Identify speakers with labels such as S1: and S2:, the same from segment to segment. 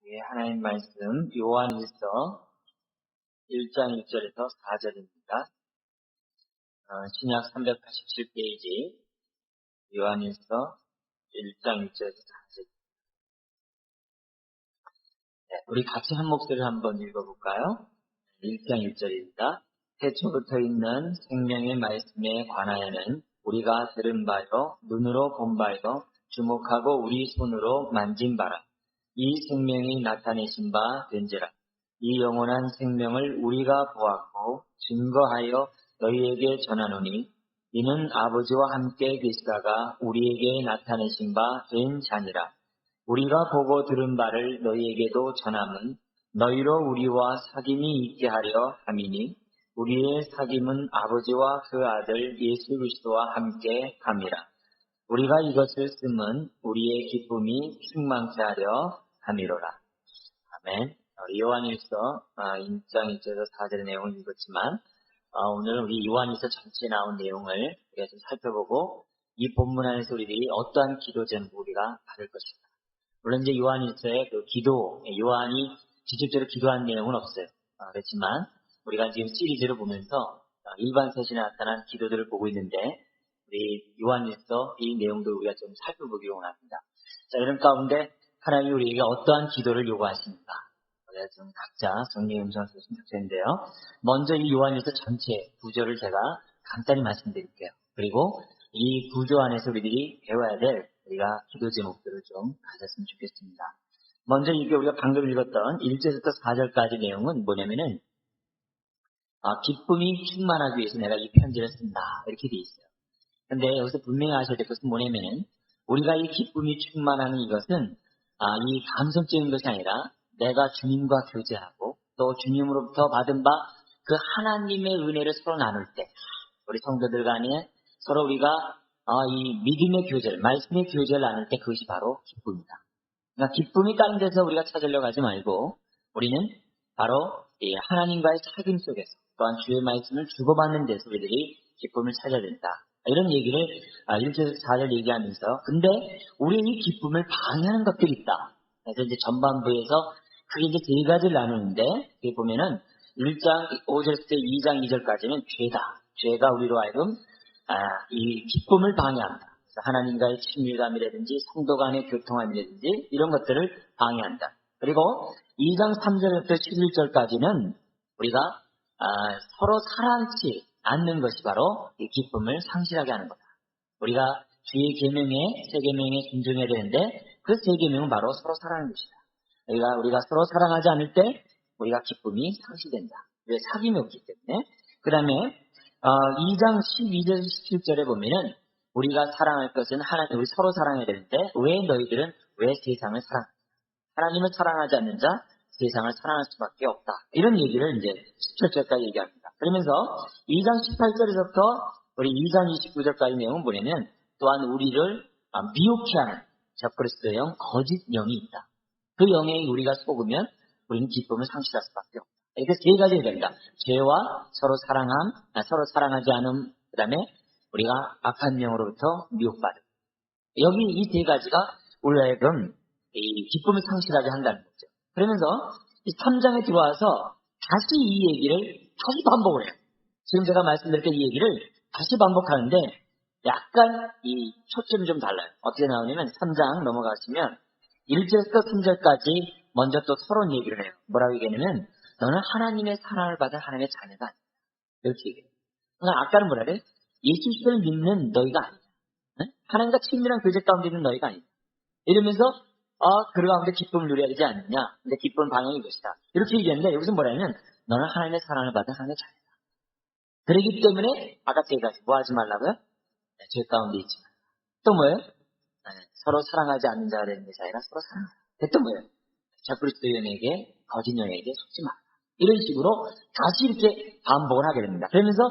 S1: 예, 하나님 말씀 요한일서 1장 1절에서 4절입니다. 신약 387페이지 요한일서 1장 1절에서 4절. 네, 우리 같이 한 목소리를 한번 읽어볼까요? 1장 1절입니다. 태초부터 있는 생명의 말씀에 관하여는 우리가 들은 바요, 눈으로 본 바요, 주목하고 우리 손으로 만진 바라. 이 생명이 나타내신 바 된지라. 이 영원한 생명을 우리가 보았고 증거하여 너희에게 전하노니 이는 아버지와 함께 계시다가 우리에게 나타내신 바 된 자니라. 우리가 보고 들은 바를 너희에게도 전함은 너희로 우리와 사귐이 있게 하려 함이니 우리의 사귐은 아버지와 그 아들 예수 그리스도와 함께 함이라. 우리가 이것을 쓰면 우리의 기쁨이 충만케 하려 함이로라. 아멘. 요한일서 1장 1절에서 4절의 내용을 읽었지만 오늘 우리 요한일서 전체에 나온 내용을 우리가 좀 살펴보고 이 본문 안에서 우리들이 어떠한 기도 제목을 우리가 받을 것인가. 물론 이제 요한일서의 그 기도, 요한이 직접적으로 기도한 내용은 없어요. 그렇지만 우리가 지금 시리즈를 보면서 일반 서신에 나타난 기도들을 보고 있는데 우리 요한일서 이 내용도 우리가 좀 살펴보기로 원합니다. 자, 이런 가운데 하나님이 우리에게 어떠한 기도를 요구하십니까? 우리가 좀 각자 정리의 음성을 쓰시면 좋겠는데요. 먼저 이 요한일서 전체 구조를 제가 간단히 말씀드릴게요. 그리고 이 구조 안에서 우리들이 배워야 될 우리가 기도 제목들을 좀 가졌으면 좋겠습니다. 먼저 이게 우리가 방금 읽었던 1절부터 4절까지 내용은 뭐냐면은 기쁨이 충만하기 위해서 내가 이 편지를 쓴다 이렇게 돼 있어요. 근데 여기서 분명히 아셔야 될 것은 뭐냐면은 우리가 이 기쁨이 충만하는 이것은 이 감성적인 것이 아니라 내가 주님과 교제하고 또 주님으로부터 받은 바 그 하나님의 은혜를 서로 나눌 때 우리 성도들 간에 서로 우리가 이 믿음의 교제를 말씀의 교제를 나눌 때 그것이 바로 기쁨이다. 그러니까 기쁨이 다른 데서 우리가 찾으려고 하지 말고 우리는 바로 이 하나님과의 사귐 속에서 또한 주의 말씀을 주고받는 데서 우리들이 기쁨을 찾아야 된다. 이런 얘기를 1절에서 4절 얘기하면서 근데 우리의 이 기쁨을 방해하는 것들이 있다. 그래서 이제 전반부에서 그게 이제 세 가지를 나누는데 여기 보면은 1장 5절에서 2장 2절까지는 죄다. 죄가 우리로 하여금 이 기쁨을 방해한다. 그래서 하나님과의 친밀감이라든지 성도 간의 교통함이라든지 이런 것들을 방해한다. 그리고 2장 3절부터 11절까지는 우리가 서로 사랑치 않는 것이 바로 이 기쁨을 상실하게 하는 거다. 우리가 주의 계명에 세 계명에 순종해야 되는데 그 세 계명은 바로 서로 사랑하는 것이다. 우리가 서로 사랑하지 않을 때 우리가 기쁨이 상실된다. 왜? 사귐이 없기 때문에. 그 다음에 2장 12절 17절에 보면은 우리가 사랑할 것은 하나님, 우리 서로 사랑해야 되는데 왜 너희들은 왜 세상을 사랑하냐? 하나님을 사랑하지 않는 자 세상을 사랑할 수밖에 없다. 이런 얘기를 이제 17절까지 얘기합니다. 그러면서 2장 18절에서부터 우리 2장 29절까지 내용은 뭐냐면 또한 우리를 미혹해 하는 적그리스도의 영, 거짓 영이 있다. 그 영에 우리가 속으면 우리는 기쁨을 상실할 수밖에 없다. 이렇게 세 가지가 됩니다. 죄와 서로 사랑함, 서로 사랑하지 않음, 그 다음에 우리가 악한 영으로부터 미혹받음. 여기 이 세 가지가 우리 하여금 이 기쁨을 상실하게 한다는 거죠. 그러면서 이 3장에 들어와서 다시 이 얘기를 다시 반복을 해요. 지금 제가 말씀드렸던 이 얘기를 다시 반복하는데 약간 이 초점이 좀 달라요. 어떻게 나오냐면 3장 넘어가시면 1절부터 3절까지 먼저 또 서론 얘기를 해요. 뭐라고 얘기하냐면 너는 하나님의 사랑을 받은 하나님의 자녀가 아니다. 이렇게 얘기해요. 그러니까 아까는 뭐라 그래요? 예수 그리스도를 믿는 너희가 아니다. 하나님과 친밀한 교제 가운데 있는 너희가 아니다. 이러면서 그 가운데 기쁨을 누려야 되지 않느냐. 근데 기쁨은 방향이 이것이다. 이렇게 얘기했는데 여기서 뭐라냐면 너는 하나님의 사랑을 받은 하나님의 자녀다. 그렇기 때문에 아까 세 가지 뭐 하지 말라고요? 죄 가운데 있지 말라. 또 뭐예요? 서로 사랑하지 않는 자가 되는 것이 아니라 서로 사랑하라. 또 뭐예요? 적그리스도 영에게 거짓 영에게 속지 말라. 이런 식으로 다시 이렇게 반복을 하게 됩니다. 그러면서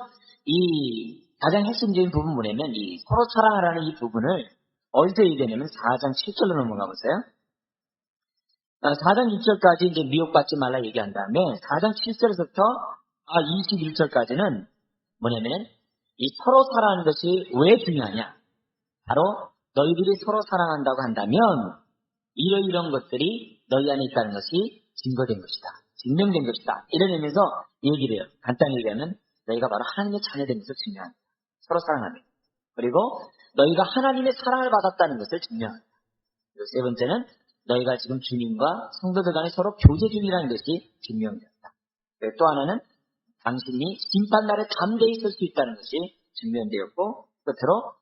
S1: 이 가장 핵심적인 부분 뭐냐면 이 서로 사랑하라는 이 부분을 어디서 얘기하냐면 4장 7절로 넘어가 보세요. 4장 6절까지 이제 미혹받지 말라 얘기한 다음에 4장 7절에서부터 21절까지는 뭐냐면 이 서로 사랑하는 것이 왜 중요하냐? 바로 너희들이 서로 사랑한다고 한다면 이런 것들이 너희 안에 있다는 것이 증거된 것이다. 증명된 것이다. 이런 의미에서 얘기를 해요. 간단히 얘기하면 너희가 바로 하나님의 자녀된 것을 증명한다. 서로 사랑하는. 그리고 너희가 하나님의 사랑을 받았다는 것을 증명한다. 그리고 세 번째는 너희가 지금 주님과 성도들 간에 서로 교제 중이라는 것이 증명되었다. 그리고 또 하나는 당신이 심판날에 담대히 설 수 있다는 것이 증명되었고, 끝으로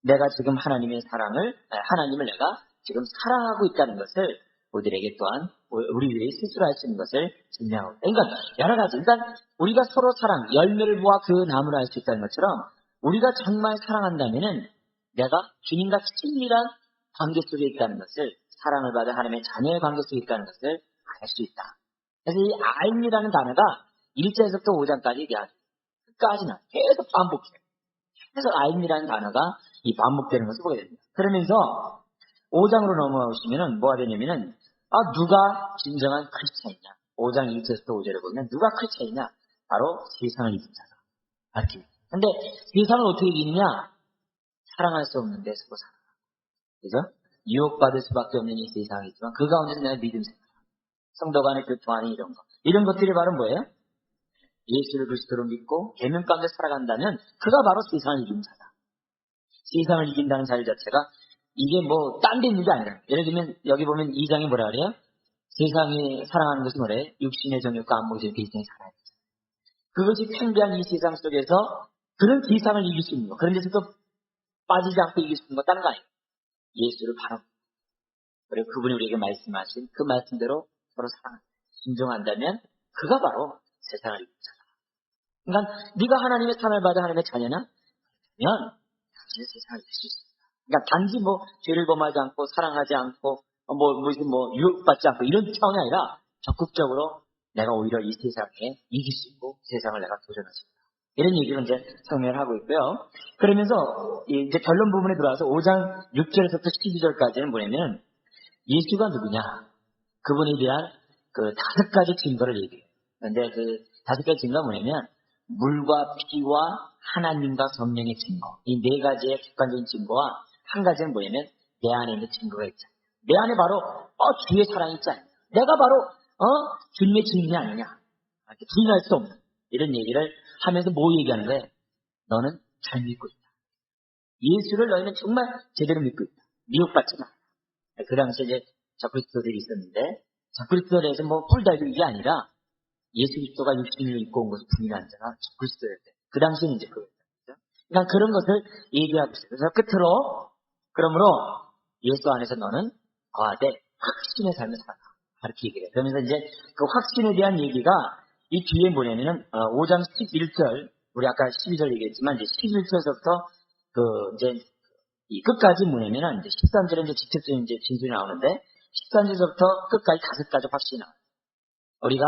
S1: 내가 지금 하나님의 사랑을, 하나님을 내가 지금 사랑하고 있다는 것을 우리들에게 또한 우리들이 스스로 할 수 있는 것을 증명하고 있다. 그러니까 여러 가지. 일단 우리가 서로 사랑, 열매를 보아 그 나무를 알 수 있다는 것처럼 우리가 정말 사랑한다면은 내가 주님과 친밀한 관계 속에 있다는 것을, 사랑을 받은 하나님의 자녀의 관계 속에 있다는 것을 알 수 있다. 그래서 이 알미라는 단어가 1장에서부터 5장까지 얘기하죠. 끝까지는 계속 반복해요. 그래서 알미라는 단어가 이 반복되는 것을 보게 됩니다. 그러면서 5장으로 넘어오시면은 뭐가 되냐면은, 누가 진정한 크리스찬이냐. 5장 1절부터 5절에 보면 누가 크리스찬이냐. 바로 세상을 이긴 자다. 이렇게. 근데 세상을 어떻게 이기느냐? 사랑할 수 없는데 서로 사랑. 그죠? 유혹받을 수밖에 없는 이 세상이지만 그 가운데서 내가 믿음 생활. 성도 간의 교통하는 이런 거. 이런 것들이 바로 뭐예요? 예수를 그리스도로 믿고 계명 가운데 살아간다면 그가 바로 세상을 이긴 자다. 세상을 이긴다는 자리 자체가 이게 뭐 딴 데 있는 게 아니라, 예를 들면 여기 보면 2장이 뭐라 그래요? 세상이 사랑하는 것이 뭐래? 육신의 정욕과 안목에서 이렇게 세상이 살아야 돼. 그것이 팽배한 이 세상 속에서 그런 세상을 이길 수 있는 거, 그런 데서도 빠지지 않고 이길 수 있는 거 다른 거 아니에요? 예수를 바로, 그리고 그분이 우리에게 말씀하신 그 말씀대로 서로 순종한다면 그가 바로 세상을 이긴 자다. 그러니까 네가 하나님의 사랑을 받아 하나님의 자녀냐? 그러면 당신은 세상을 이길 수 있습니다. 그러니까 단지 뭐 죄를 범하지 않고 사랑하지 않고 유혹받지 않고 이런 차원이 아니라 적극적으로 내가 오히려 이 세상에 이길 수 있고 세상을 내가 도전할 수 있다. 이런 얘기를 이제 설명을 하고 있고요. 그러면서 이제 결론 부분에 들어와서 5장 6절에서부터 12절까지는 뭐냐면 예수가 누구냐? 그분에 대한 그 5가지 증거를 얘기해요. 그런데 그 5가지 증거가 뭐냐면 물과 피와 하나님과 성령의 증거. 이 4가지의 객관적인 증거와 한 가지는 뭐냐면 내 안에 있는 증거가 있잖아요. 내 안에 바로 주의 사랑이 있지 않냐. 내가 바로 주님의 증인이 아니냐. 이렇게 부인할 수 없는 이런 얘기를 하면서 뭐 얘기하는 거예요? 너는 잘 믿고 있다. 예수를 너희는 정말 제대로 믿고 있다. 미혹받지 마. 그 당시에 이제 적그리스도들이 있었는데 적그리스도에 대해서 뭐 뿔달고 이게 아니라 예수 그리스도가 육신을 입고 온 것을 부인하는 자가 적그리스도였대. 그 당시에는 이제 그거였죠. 그러니까 그런 것을 얘기하고 있어요. 그래서 끝으로 그러므로 예수 안에서 너는 거하되 확신의 삶을 살아. 이렇게 얘기해요. 그러면서 이제 그 확신에 대한 얘기가 이 뒤에 뭐냐면은 5장 11절, 우리 아까 12절 얘기했지만 이제 11절서부터 그 이제 이 끝까지 뭐냐면은 이제 13절에 이제 직접적인 이제 진술이 나오는데 13절서부터 끝까지 5가지 확신이 나와요. 우리가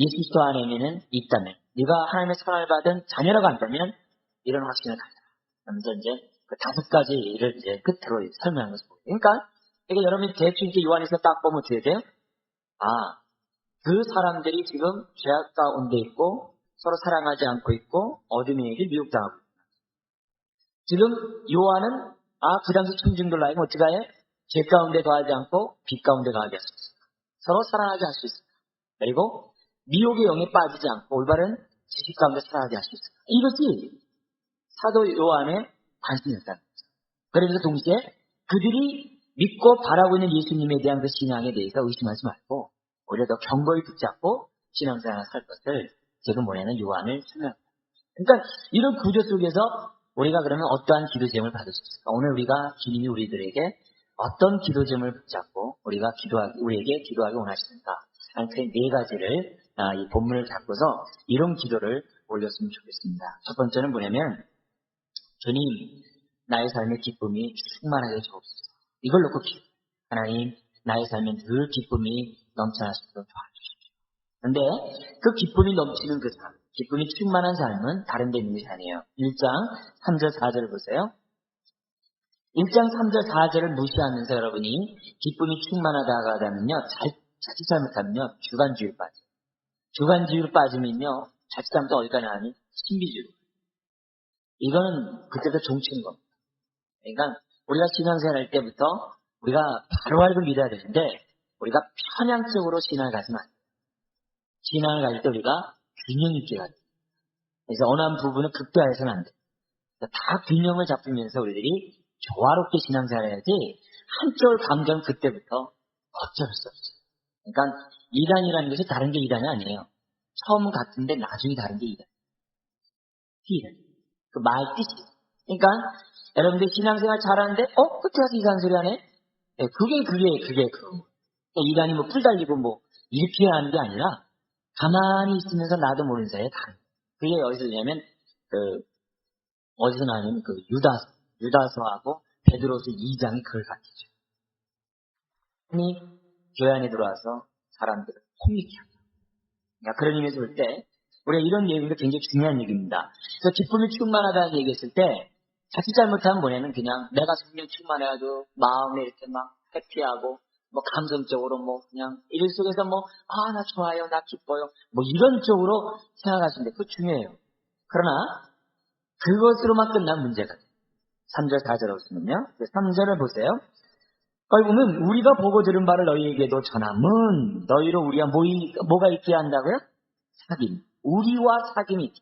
S1: 예수 그리스도 안에는 있다면, 네가 하나님의 사랑을 받은 자녀라고 한다면 이런 확신을 가져라. 그러면서 이제 그 5가지를 이제 끝으로 설명하는 것을 보여요. 그러니까 이게 여러분이 대충 이렇게 요한에서 딱 보면 어떻게 돼요? 그 사람들이 지금 죄악 가운데 있고 서로 사랑하지 않고 있고 어둠에게 미혹당하고 있다. 지금 요한은 그 당시 청중들 나이면 어떻게 해요? 죄 가운데 거하지 않고 빛 가운데 거하게 할 수 있습니다. 서로 사랑하게 할 수 있습니다. 그리고 미혹의 영에 빠지지 않고 올바른 지식 가운데 살아가게 할 수 있습니다. 이것이 사도 요한의 관심이었다는 거죠. 그러면서 동시에 그들이 믿고 바라고 있는 예수님에 대한 그 신앙에 대해서 의심하지 말고 오히려 더 견고히 붙잡고 신앙생활을 살 것을 지금 뭐냐면 요한을 설명합니다. 그러니까 이런 구조 속에서 우리가 그러면 어떠한 기도 제목을 받을 수 있을까? 오늘 우리가 주님이 우리들에게 어떤 기도 제목을 붙잡고 우리에게 기도하기 원하시는가? 하는 그 4가지를 이 본문을 잡고서 이런 기도를 올렸으면 좋겠습니다. 첫 번째는 뭐냐면 주님, 나의 삶의 기쁨이 충만하게 주옵소서. 이걸 놓고 기도. 하나님, 나의 삶에 늘 기쁨이 넘쳐날 수 있도록 도와주십시오. 그런데 그 기쁨이 넘치는 그 삶, 기쁨이 충만한 삶은 다른 데 있는 것이 아니에요. 1장 3절 4절을 보세요. 1장 3절 4절을 무시하면서 여러분이 기쁨이 충만하다가 하면요, 자칫 잘못하면요, 주관주의로 빠져요. 주관주의로 빠지면요, 자칫 잘못하면 어디까지 나가니? 신비주의로. 이거는 그때부터 종치는 겁니다. 그러니까 우리가 신앙생활 할 때부터 우리가 바로바로 믿어야 되는데 우리가 편향적으로 신앙을 가지면 안 돼요. 신앙을 가질 때 우리가 균형 있게 가야 돼요. 그래서 어느 한 부분은 극도화해서는 안 돼요. 다 균형을 잡으면서 우리들이 조화롭게 신앙생활을 해야지 한쪽을 감정 그때부터 어쩔 수 없어요. 그러니까 이단이라는 것이 다른 게 이단이 아니에요. 처음은 같은데 나중에 다른 게 이단. 그 말 뜻이. 그러니까 여러분들 신앙생활 잘하는데 끝에 가서 이상한 소리 하네? 네, 그게 이단이 뭐 풀 달리고 뭐 이렇게 하는 게 아니라 가만히 있으면서 나도 모르는 사이에 다른. 그게 어디서 되냐면 어디서 나냐면 유다서하고 베드로서 2장이 그걸 가르치죠. 흔히 교회 안에 들어와서 사람들을 혼미케 합니다. 그러니까 그런 의미에서 볼 때 우리가 이런 얘기가 굉장히 중요한 얘기입니다. 그래서 기쁨이 충만하다는 얘기했을 때 자칫 잘못하면 뭐냐면 그냥 내가 성령 충만해가지고 마음에 이렇게 막 해피하고 뭐 감성적으로 뭐 그냥 이런 속에서 나 좋아요, 나 기뻐요, 뭐 이런 쪽으로 생각하시는데 그거 중요해요. 그러나 그것으로만 끝난 문제가 돼요. 3절 4절 보시면요. 3절을 보세요. 거기 보면 우리가 보고 들은 바를 너희에게도 전함은 너희로 우리가 뭐가 있게 한다고요? 사귐. 우리와 사귐이 있게.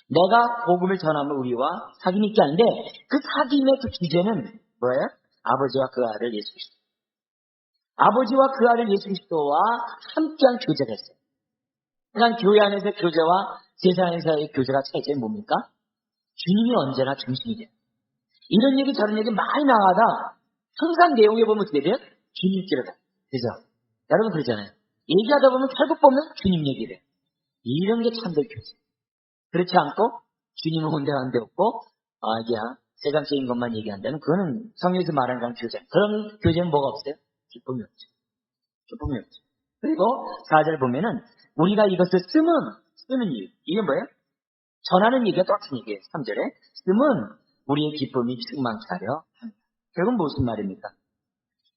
S1: 내가 복음을 전하면 우리와 사귐이 있게 하는데 그 사귐의 그 기제는 뭐예요? 아버지와 그 아들 예수 그리스도. 아버지와 그 아들 예수 그리스도와 함께한 교제가 있어요. 그러니까 교회 안에서의 교제와 세상 안에서의 교제가 차이점이 뭡니까? 주님이 언제나 중심이 돼요. 이런 얘기 저런 얘기 많이 나가다 항상 내용에 보면 어떻게 돼요? 주님께로 가요. 그죠? 여러분 그러잖아요. 얘기하다 보면 결국 보면 주님 얘기를 해요. 이런 게 참된 교제. 그렇지 않고 주님은 혼자한데 없고 세상적인 것만 얘기한다면 그거는 성경에서 말하는 그런 교제. 그런 교제는 뭐가 없어요? 기쁨이 없죠. 기쁨이 없죠. 그리고 4절 보면은 우리가 이것을 쓰는 이유. 이게 뭐예요? 전하는 얘기가 똑같은 얘기예요. 3절에 쓰면 우리의 기쁨이 충만케 하려 합니다. 결국은 무슨 말입니까?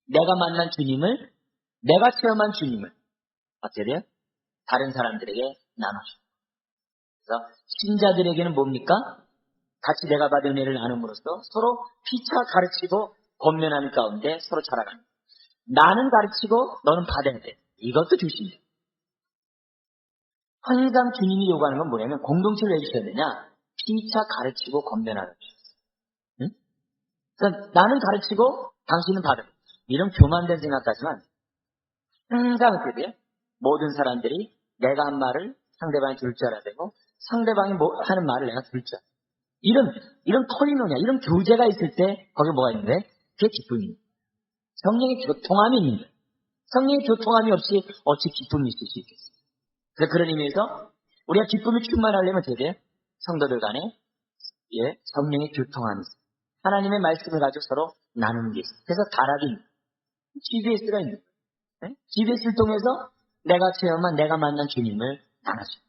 S1: 내가 만난 주님을, 내가 체험한 주님을 어떻게 돼요? 다른 사람들에게 나눠줘. 그래서 신자들에게는 뭡니까? 같이 내가 받은 은혜를 나눔으로써 서로 피차 가르치고 권면하는 가운데 서로 자라가는. 나는 가르치고 너는 받아야 돼. 이것도 주시네요. 항상 주님이 요구하는 건 뭐냐면 공동체를 왜 주셔야 되냐? 피차 가르치고 권면하는 거예요. 응? 그러니까 나는 가르치고 당신은 받아. 이런 교만된 생각까지만 항상 어떻게 돼요? 모든 사람들이 내가 한 말을 상대방이 들을 줄 알아야 되고 상대방이 하는 말을 내가 들을 줄 알아야 돼. 이런 코이노냐, 이런 교제가 있을 때 거기에 뭐가 있는데? 그게 기쁨입니다. 성령의 교통함이 있는 거예요. 성령의 교통함이 없이 어찌 기쁨이 있을 수 있겠어요? 그래서 그런 의미에서 우리가 기쁨이 충만하려면 어떻게 돼요? 성도들 간에 성령의 교통함이 있어요. 하나님의 말씀을 가지고 서로 나누는 게 있어요. 그래서 다락이 있는 거예요. GBS가 있는 거예요. 네? GBS를 통해서 내가 만난 주님을 나눠줘요.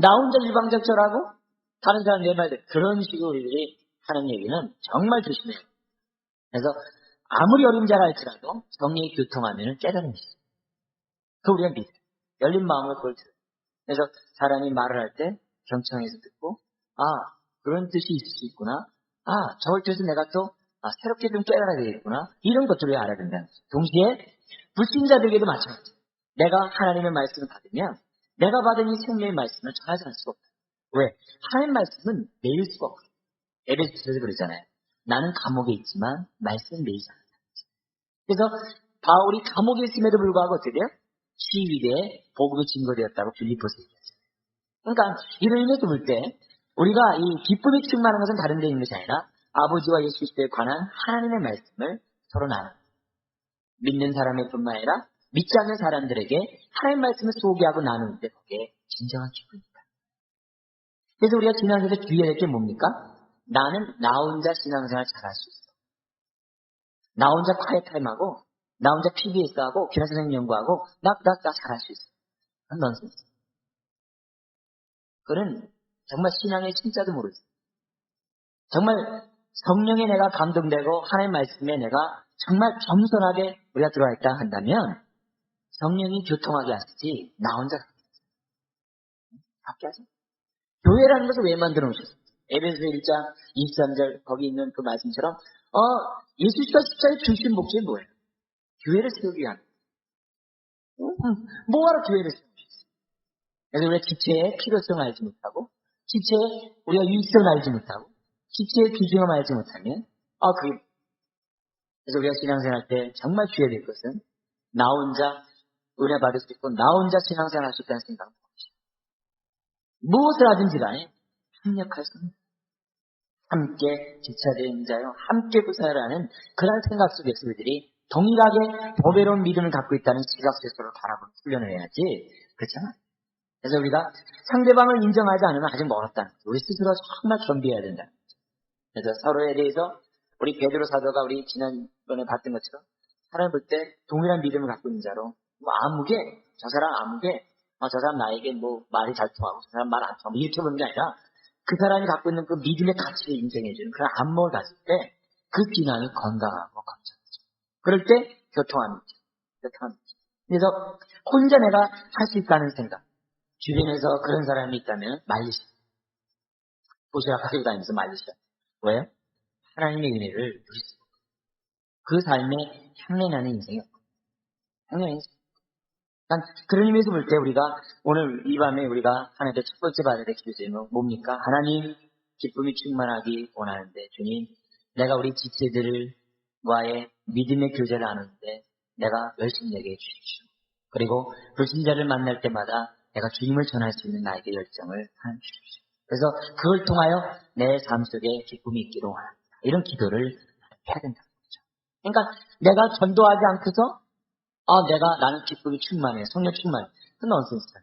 S1: 나 혼자 일방적절하고 다른 사람 내 말들 그런 식으로 우리들이 하는 얘기는 정말 조심해요. 그래서 아무리 어린 자라 할지라도 성령이 교통하면 깨달음이 있어요. 그 우리가 믿어요. 열린 마음으로 그걸 들어요. 그래서 사람이 말을 할 때 경청해서 듣고 그런 뜻이 있을 수 있구나. 저걸 통해서 내가 또 새롭게 좀 깨달아야 되겠구나. 이런 것들을 알아야 된다는 거죠. 동시에 불신자들에게도 마찬가지예요. 내가 하나님의 말씀을 받으면 내가 받은 이 생명의 말씀을 전하지 않을 수가 없다. 왜? 하나님의 말씀은 매일 수가 없어요. 에베소서에서 그러잖아요. 나는 감옥에 있지만 말씀은 매이지 않는다. 그래서 바울이 감옥에 있음에도 불구하고 어떻게 돼요? 시위대에 복음이 증거되었다고 빌립보서 얘기하죠. 그러니까 이런 의미에서 볼 때 우리가 이 기쁨이 충만한 것은 다른 데 있는 것이 아니라 아버지와 예수 그리스도에 관한 하나님의 말씀을 서로 나누는 믿는 사람의 뿐만 아니라 믿지 않는 사람들에게 하나님의 말씀을 소개하고 나누는데 그게 진정한 기쁨입니다. 그래서 우리가 신앙에서 주의해야 될 게 뭡니까? 나는 나 혼자 신앙생활 잘할 수 있어. 나 혼자 콰이타임하고 나 혼자 PBS하고 기라 선생님 연구하고 나 잘할 수 있어. 그건 넌센스. 그는 정말 신앙의 진짜도 모르지. 정말 성령에 내가 감동되고 하나님의 말씀에 내가 정말 겸손하게 우리가 들어와 있다 한다면 성령이 교통하게 하시지 나 혼자 갖게 하죠. 교회라는 것을 왜 만들어 놓으셨어요? 에베소 1장 23절 거기 있는 그 말씀처럼 예수가 십자가에 주신 목적이 뭐예요? 교회를 세우기 위한. 뭐하러 교회를 세우셨어요? 그래서 우리가 지체의 필요성을 알지 못하고, 지체의 우리가 유익성을 알지 못하고, 지체의 귀중함을 알지 못하면, 그게. 그래서 우리가 신앙생활 때 정말 주의해야 될 것은, 나 혼자 은혜 받을 수 있고, 나 혼자 신앙생활 할 수 있다는 생각은 없이. 무엇을 하든지 간에 협력할 수 있는, 함께 지체된 자요, 함께 부사라는 그런 생각 속에서 우리들이 동일하게 보배로운 믿음을 갖고 있다는 시각세서로 바라보는 훈련을 해야지. 그렇잖아. 그래서 우리가 상대방을 인정하지 않으면 아직 멀었다는 거죠. 우리 스스로 정말 겸비해야 된다는 거죠. 그래서 서로에 대해서 우리 베드로 사도가 우리 지난번에 봤던 것처럼 사람을 볼 때 동일한 믿음을 갖고 있는 자로 저 사람 아무개, 저 사람 나에게 말이 잘 통하고 저 사람 말 안 통하고 이렇게 보는 게 아니라 그 사람이 갖고 있는 그 믿음의 가치를 인정해주는 그런 안목을 가질 때 그 비난이 건강하고 감사하죠. 그럴 때 교통합니다. 그래서 혼자 내가 할 수 있다는 생각, 주변에서 그런 사람이 있다면 말리셔. 도시락 가지고 다니면서 말리셔. 왜요? 하나님의 은혜를 누릴 수 있고 그 삶에 향내나는 인생이 없고 향내나는 인생. 그런 의미에서 볼 때 우리가 오늘 이 밤에 우리가 하나님께 첫 번째 받아야 될 기도제는 뭡니까? 하나님 기쁨이 충만하기 원하는데 주님 내가 우리 지체들과의 믿음의 교제를 나누는데 내가 열심히 얘기해 주십시오. 그리고 불신자를 만날 때마다 내가 주님을 전할 수 있는 나에게 열정을 하여 주십시오. 그래서 그걸 통하여 내 삶 속에 기쁨이 있기를 원합니다. 이런 기도를 해야 된다는 거죠. 그러니까 내가 전도하지 않고서 나는 기쁨이 충만해, 성령 충만해. 그건 넌센스다.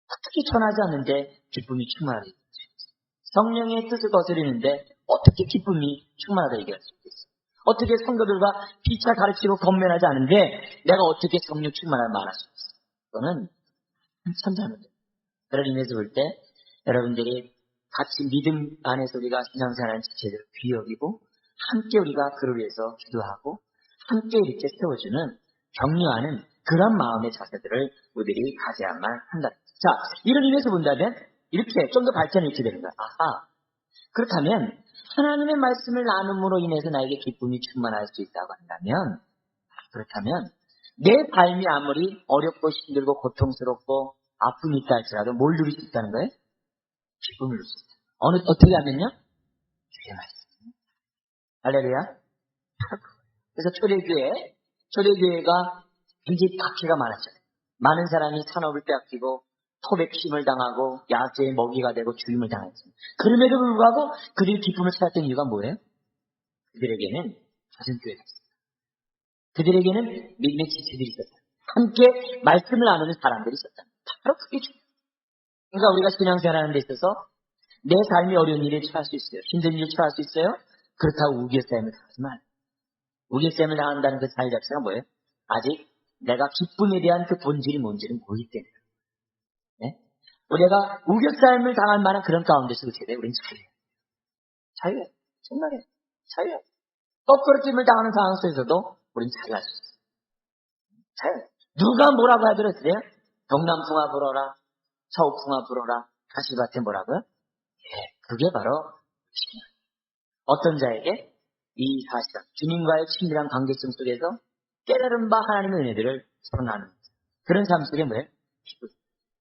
S1: 어떻게 전하지 않는데 기쁨이 충만하게 성령의 뜻을 거스리는데 어떻게 기쁨이 충만하다 얘기할 수 있겠어요? 어떻게 성도들과 피차 가르치고 건면하지 않는데 내가 어떻게 성령 충만함을 말할 수 있어요? 그거는 참 잘못돼요. 그런 의미에서 볼 때 여러분들이 같이 믿음 안에서 우리가 신앙생활하는 지체들을 귀히 여기고 함께 우리가 그를 위해서 기도하고 함께 이렇게 세워주는 격려하는 그런 마음의 자세들을 우리들이 가져야만 한다. 자, 이런 의미에서 본다면 이렇게 좀 더 발전을 이렇게 되는 거야. 그렇다면 하나님의 말씀을 나눔으로 인해서 나에게 기쁨이 충만할 수 있다고 한다면 그렇다면 내 삶이 아무리 어렵고 힘들고 고통스럽고 아픔이 있다 할지라도 뭘 누릴 수 있다는 거예요? 기쁨을 누릴 수 있다. 어떻게 하면요? 주의 말씀. 할렐루야. 그래서 초대교회가 굉장히 박해가 많았어요. 많은 사람이 산업을 빼앗기고 토백 힘을 당하고 야수의 먹이가 되고 주임을 당했습니다. 그럼에도 불구하고 그들이 기쁨을 찾았던 이유가 뭐예요? 그들에게는 가정교회가 있었어요. 그들에게는 믿음의 지체들이 있었어요. 함께 말씀을 나누는 사람들이 있었다. 바로 그게 중요해요. 그러니까 우리가 신앙생활하는 데 있어서 내 삶이 어려운 일을 처할 수 있어요. 힘든 일을 처할 수 있어요. 그렇다고 우겨싸임을 당하지 말아요. 우겨싸임을 당한다는 그 사실 자체가 뭐예요? 아직 내가 기쁨에 대한 그 본질이 뭔지는 모르기 때문에. 네? 우리가 우겨싸임을 당할 만한 그런 가운데서 어떻게 돼요? 우리는 자유예요. 정말이에요. 자유예요. 떡그러짐을 당하는 상황 속에서도 우리는 자유할 수 있어요. 자유. 누가 뭐라고 하더라도 돼요? 동남풍아 불어라, 서우풍아 불어라, 가시밭에 뭐라고요? 그게 바로 신앙. 어떤 자에게 이 사실은 주님과의 친밀한 관계성 속에서 깨달은 바 하나님의 은혜들을 서로 나누는 그런 삶 속에 뭐예요? 기쁨.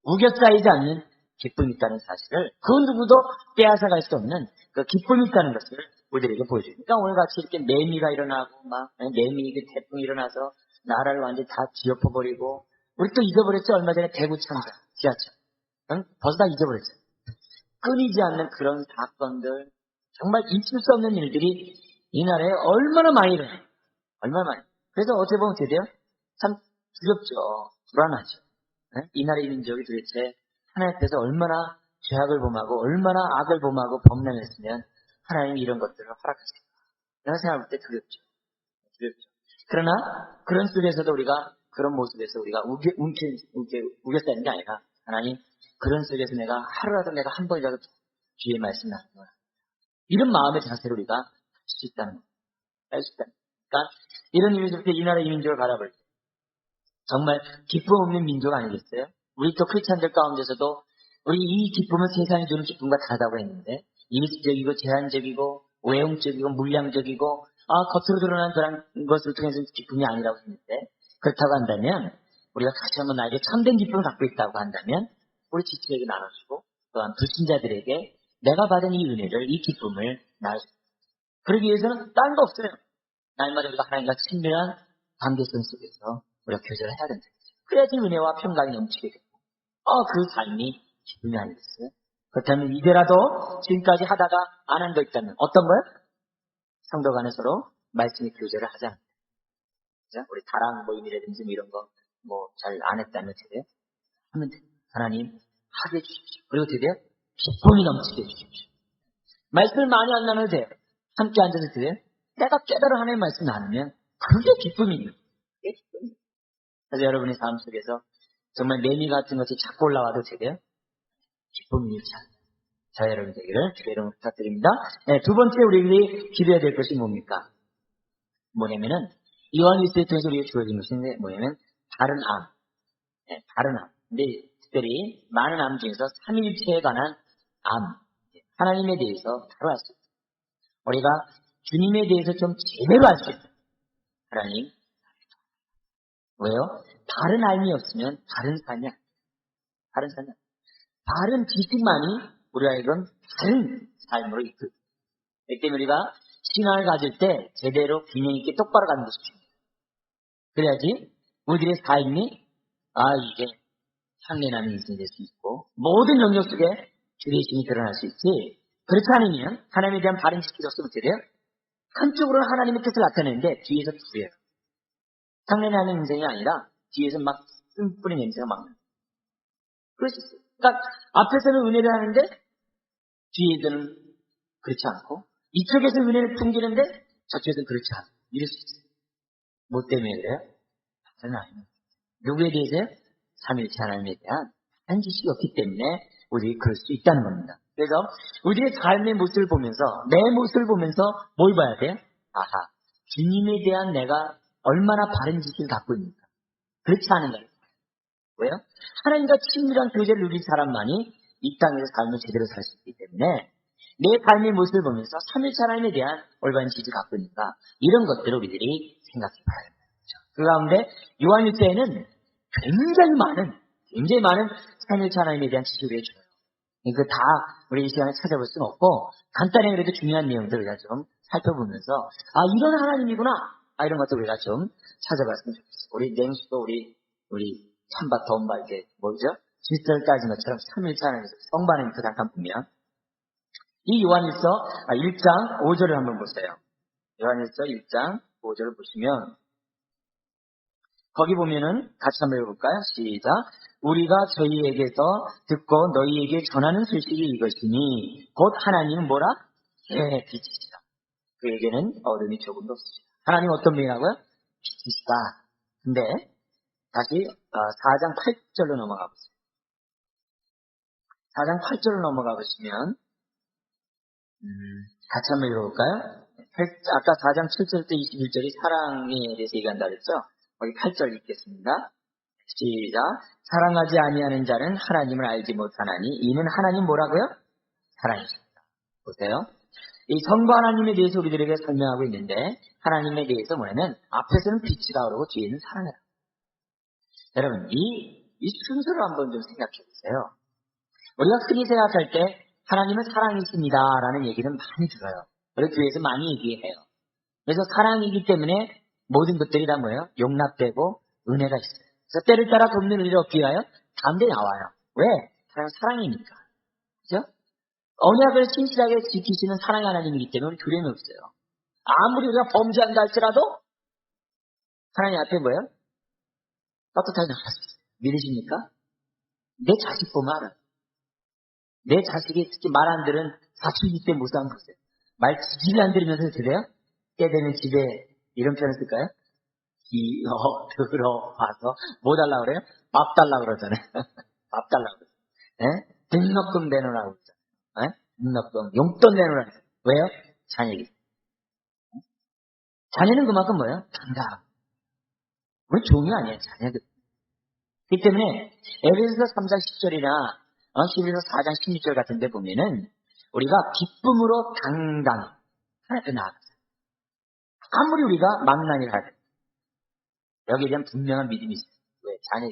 S1: 우겨싸이지 않는 기쁨이 있다는 사실을 그 누구도 빼앗아갈 수 없는 그 기쁨이 있다는 것을 우리들에게 보여줍니다. 그러니까 오늘같이 이렇게 매미가 일어나고 매미 그 태풍이 일어나서 나라를 완전히 다 뒤엎어버리고 우리 또 잊어버렸죠? 얼마 전에 대구 참사 지하철 벌써 다 잊어버렸죠. 끊이지 않는 그런 사건들 정말 잊을 수 없는 일들이 이 나라에 얼마나 많이 일어나요. 얼마나 많이. 그래서 어떻게 보면 어떻게 돼요? 참 두렵죠. 불안하죠. 네? 이 나라의 민족이 도대체 하나님 앞에서 얼마나 죄악을 범하고 얼마나 악을 범하고 범람했으면 하나님이 이런 것들을 허락하실까. 이런 생각할 때 두렵죠. 그러나 그런 속에서도 우리가 그런 모습에서 우리가 우겨싸는 게 아니라 하나님 그런 속에서 내가 하루라도 내가 한 번이라도 주의 말씀 나누는 거야. 이런 마음의 자세로 우리가 할 수 있다는 거예요. 할 수 있다는 거예요. 그러니까 이런 의미에서 이 나라 이 민족을 바라볼 때 정말 기쁨 없는 민족 아니겠어요? 우리 또 크리스찬들 가운데서도 우리 이 기쁨은 세상이 주는 기쁨과 다르다고 했는데 이미지적이고 제한적이고 외형적이고 물량적이고 겉으로 드러난 그런 것을 통해서 기쁨이 아니라고 했는데, 그렇다고 한다면 우리가 다시 한번 나에게 참된 기쁨을 갖고 있다고 한다면 우리 지체에게 나눠주고 또한 불신자들에게 내가 받은 이 은혜를, 이 기쁨을 나눠주고, 그러기 위해서는 다른 거 없어요. 날마다 우리가 하나님과 친밀한 관계성 속에서 우리가 교제를 해야 된다. 그래야지 은혜와 평강이 넘치게 되고 그 삶이 기쁨이 아니겠어요? 그렇다면 이제라도 지금까지 하다가 안 한 거 있다면 어떤 거요? 성도 간에 서로 말씀의 교제를 하자. 우리 다랑 모임이라든지 이런 거 잘 안 했다면 어떻게 돼요? 하면 돼요. 하나님 하게 해주십시오. 그리고 어떻게 돼요? 기쁨이 넘치게 해주십시오. 말씀을 많이 안 나눠도 돼요. 함께 앉아서 어떻게 돼요? 내가 깨달아 하나님의 말씀 나누면 그게 기쁨이에요. 그게 기쁨이에요. 그래서 여러분의 삶 속에서 정말 매미 같은 것이 자꾸 올라와도 어떻게 돼요? 기쁨이 잃지 않아요. 자, 여러분 되기를 주의 이름으로 부탁드립니다. 네, 두 번째 우리들이 기도해야 될 것이 뭡니까? 뭐냐면은 요한일서에 통해서 우리가 주어진 것인데 뭐냐면 다른 암. 네, 다른 암. 근데 특별히 많은 암 중에서 삼위일체에 관한 암. 하나님에 대해서 바로 알 수 있어요. 우리가 주님에 대해서 좀 제대로 알 수 있어요. 하나님. 왜요? 바른 알미 없으면 바른 삶이 아니에요. 바른 삶이 아니에요. 바른 지식만이 우리가 이건 바른 삶으로 이끌어요. 그 때문에 우리가 신앙을 가질 때 제대로 균형 있게 똑바로 가는 것이 중요해요. 그래야지 우리들의 삶이 이게 향내나는 인생이 될 수 있고 모든 영역 속에 주의 힘이 드러날 수 있지. 그렇지 않으면 하나님에 대한 바른 지식이 없으면 어떻게 돼요? 한쪽으로는 하나님의 뜻을 나타내는데 뒤에서 두려요. 향내나는 인생이 아니라 뒤에서 막 쓴뿌리 냄새가 막 나요. 그럴 수 있어요. 그러니까 앞에서는 은혜를 하는데 뒤에서는 그렇지 않고 이쪽에서 은혜를 풍기는데 저쪽에서는 그렇지 않고 이럴 수 있어요. 뭐 때문에 그래요? 하나님. 누구에 대해서요? 삼위일체 하나님에 대한 한 지식이 없기 때문에 우리 그럴 수 있다는 겁니다. 그래서 우리의 삶의 모습을 보면서 내 모습을 보면서 뭘 봐야 돼요? 주님에 대한 내가 얼마나 바른 지식을 갖고 있는가. 그렇지 않은가. 왜요? 하나님과 친밀한 교제를 누린 사람만이 이 땅에서 삶을 제대로 살 수 있기 때문에 내 삶의 모습을 보면서 삼위일체 하나님에 대한 올바른 지식을 갖고 있는가. 이런 것들을 우리들이 생각해 봐야 됩니다. 그 가운데 요한일서에는 굉장히 많은 삼위일체 하나님에 대한 지식을 해줘요. 이거 다 우리 이 시간에 찾아볼 수는 없고 간단히 그래도 중요한 내용들을 우리가 좀 살펴보면서 이런 하나님이구나 이런 것들 우리가 좀 찾아봤으면 좋겠어요. 우리 냉수도 우리 찬밥 더운바 이게 뭐죠? 질서를 따진 것처럼 삼위일체 하나님에서 성반응에서 잠깐 보면 이 요한일서 1장 5절을 한번 보세요. 요한일서 1장 5절을 보시면 거기 보면은 같이 한번 읽어볼까요? 시작. 우리가 저희에게서 듣고 너희에게 전하는 소식이 이것이니 곧 하나님은 뭐라? 빛이시다. 그에게는 어둠이 조금도 없으시다. 하나님 어떤 분이라고요? 빛이시다. 근데 다시 4장 8절로 넘어가 보세요. 4장 8절로 넘어가 보시면 같이 한번 읽어볼까요? 아까 4장 7절부터 21절이 사랑에 대해서 얘기한다 그랬죠? 거기 8절 읽겠습니다. 시작. 사랑하지 아니하는 자는 하나님을 알지 못하나니 이는 하나님 뭐라고요? 사랑이십니다. 보세요. 이 성부 하나님에 대해서 우리들에게 설명하고 있는데 하나님에 대해서 뭐냐면 앞에서는 빛이라 그러고 뒤에는 사랑이라. 여러분 이 순서를 한번 좀 생각해 보세요. 우리가 흔히 생각할 때 하나님은 사랑이십니다 라는 얘기는 많이 들어요. 그리고 교회에서 많이 얘기해요. 그래서 사랑이기 때문에 모든 것들이 다 뭐예요? 용납되고 은혜가 있어요. 그래서 때를 따라 돕는 은혜를 얻기 위하여 담대 나와요. 왜? 사랑이니까. 그죠? 언약을 신실하게 지키시는 사랑의 하나님이기 때문에 두려움이 없어요. 아무리 우리가 범죄한다 할지라도 하나님 앞에 뭐예요? 떳떳하게 나갈 수 있어요. 믿으십니까? 내 자식 보면 알아요. 내 자식이 특히 말 안 들은 사춘기 때 모습 한번 보세요. 말 지지를 안 들으면서 그래요? 때 되면 집에 이런 표현을 쓸까요? 들어와서 뭐 달라고 그래요? 밥 달라고 그러잖아요. 밥 달라고 그러잖아요. 등록금 내놓으라고 그러잖아요. 등록금, 용돈 내놓으라고 그러잖아요. 왜요? 자녀기. 자녀는 그만큼 뭐예요? 당당. 우리 종이 아니에요. 자녀들. 그렇기 때문에 에베소서 3장 10절이나 11서 4장 16절 같은 데 보면은 우리가 기쁨으로 당당. 하나님 나아가자. 아무리 우리가 막난 일을 하든 여기에 대한 분명한 믿음이 있어요. 왜? 자녀.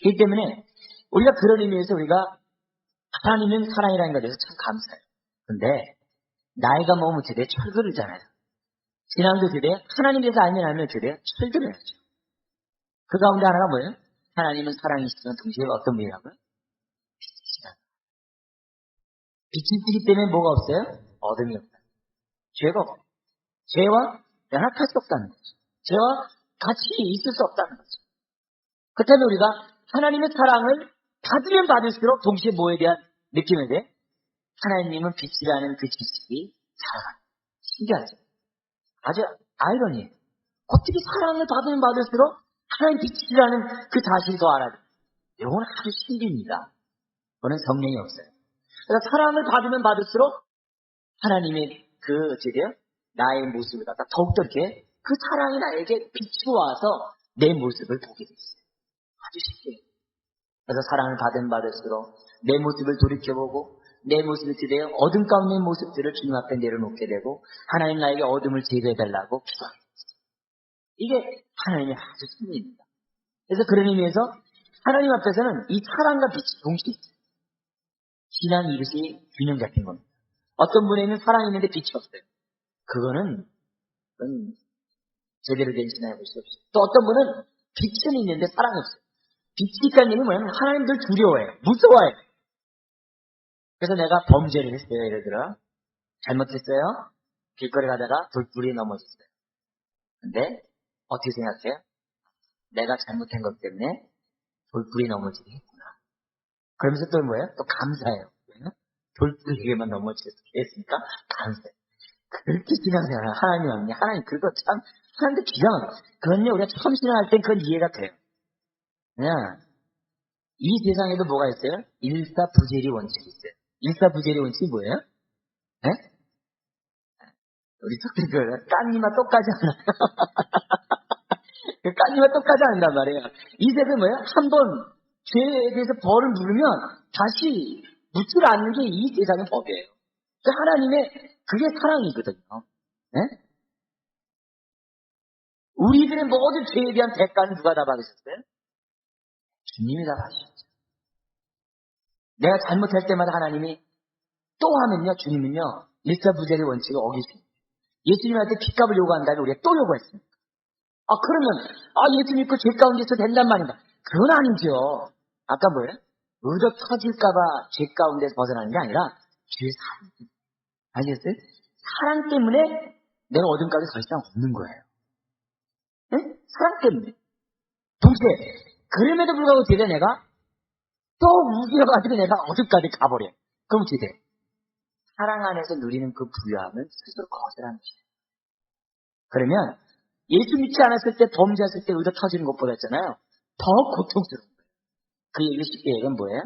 S1: 그렇기 때문에 우리가 그런 의미에서 우리가 하나님은 사랑이라는 것에 대해서 참 감사해요. 근데 나이가 먹으면 어떻게 돼? 철들잖아요. 신앙도 어떻게 돼? 하나님에 대해서 알면 어떻게 돼? 철들어야죠. 그 가운데 하나가 뭐예요? 하나님은 사랑이시지만 동시에 어떤 분이라고요? 빛이시다. 빛이 있기 때문에 뭐가 없어요? 어둠이 없다. 죄가 없다. 죄와 연합할 수 없다는 거죠. 죄와 같이 있을 수 없다는 거죠. 그렇다면 우리가 하나님의 사랑을 받으면 받을수록 동시에 뭐에 대한 느낌에 대해 하나님은 빛이라는 그 지식이 자라가는 신기하죠. 아주 아이러니해요. 어떻게 사랑을 받으면 받을수록 하나님 빛이라는 그 사실이 더 알아요. 이건 아주 신비입니다. 그거는 성령이 없어요. 그래서 사랑을 받으면 받을수록 하나님의 그 어찌돼요? 나의 모습을 갖다 더욱더 이렇게 그 사랑이 나에게 비추어와서 내 모습을 보게 됐어요. 아주 쉽게. 그래서 사랑을 받으면 받을수록 내 모습을 돌이켜보고 내 모습을 기대어 어둠 가운데 있는 모습들을 주님 앞에 내려놓게 되고 하나님 나에게 어둠을 제거해달라고 기도하게 됐어요. 이게 하나님의 아주 승리입니다. 그래서 그런 의미에서 하나님 앞에서는 이 사랑과 빛이 동시에 있어요. 신앙 이것이 균형 잡힌 겁니다. 어떤 분에는 사랑이 있는데 빛이 없어요. 그건 제대로 된 신앙을 볼 수 없어요. 또 어떤 분은 빛은 있는데 사랑이 없어요. 빛이 있다는 얘기는 뭐냐면 하나님들 두려워해요. 무서워해요. 그래서 내가 범죄를 했어요. 예를 들어 잘못했어요. 길거리 가다가 돌부리에 넘어졌어요. 근데 어떻게 생각해요? 내가 잘못한 것 때문에 돌부리에 넘어지게 했구나. 그러면서 또 뭐예요? 또 감사해요. 돌부리에만 넘어지게 했으니까 감사해요. 그렇게 신앙생활을 하나님 아니냐. 하나님 그거 참 하는데 기가 막혀요. 그건요 우리가 처음 신앙할 땐 그건 이해가 돼요. 그냥 이 세상에도 뭐가 있어요? 일사부재리 원칙이 있어요. 일사부재리 원칙이 뭐예요? 네? 우리 척들 깐니만 똑같이 하나. 깐니만 똑같이 한단 말이에요. 이 세상은 뭐예요? 한 번 죄에 대해서 벌을 물으면 다시 묻지 않는 게 이 세상의 법이에요. 하나님의 그게 사랑이거든요. 네? 우리들의 모든 죄에 대한 대가는 누가 다 받으셨어요? 주님이 다 받으셨죠. 내가 잘못할 때마다 하나님이 또 하면요, 주님은요, 일사부재리 원칙을 어기십니다. 예수님한테 빚값을 요구한다면 우리가 또 요구했습니다. 그러면, 예수 믿고 죄 가운데 있어도 된단 말인가? 그건 아니죠. 아까 뭐예요? 의도 터질까봐 죄 가운데서 벗어나는 게 아니라, 죄 사랑. 아시겠어요? 사랑 때문에 내가 어둠 가운데 더 이상 없는 거예요. 네? 사랑 때문에. 동시에, 그럼에도 불구하고 어떻게 돼, 내가? 또 우겨가지고 내가 어둠까지 가버려. 그럼 어떻게 돼? 사랑 안에서 누리는 그 부유함은 스스로 거절하는 것이에요. 그러면 예수 믿지 않았을 때 범죄했을 때 의도 터지는 것보다 있잖아요. 더 고통스러운 거예요. 그 얘기 쉽게 얘기하면 뭐예요?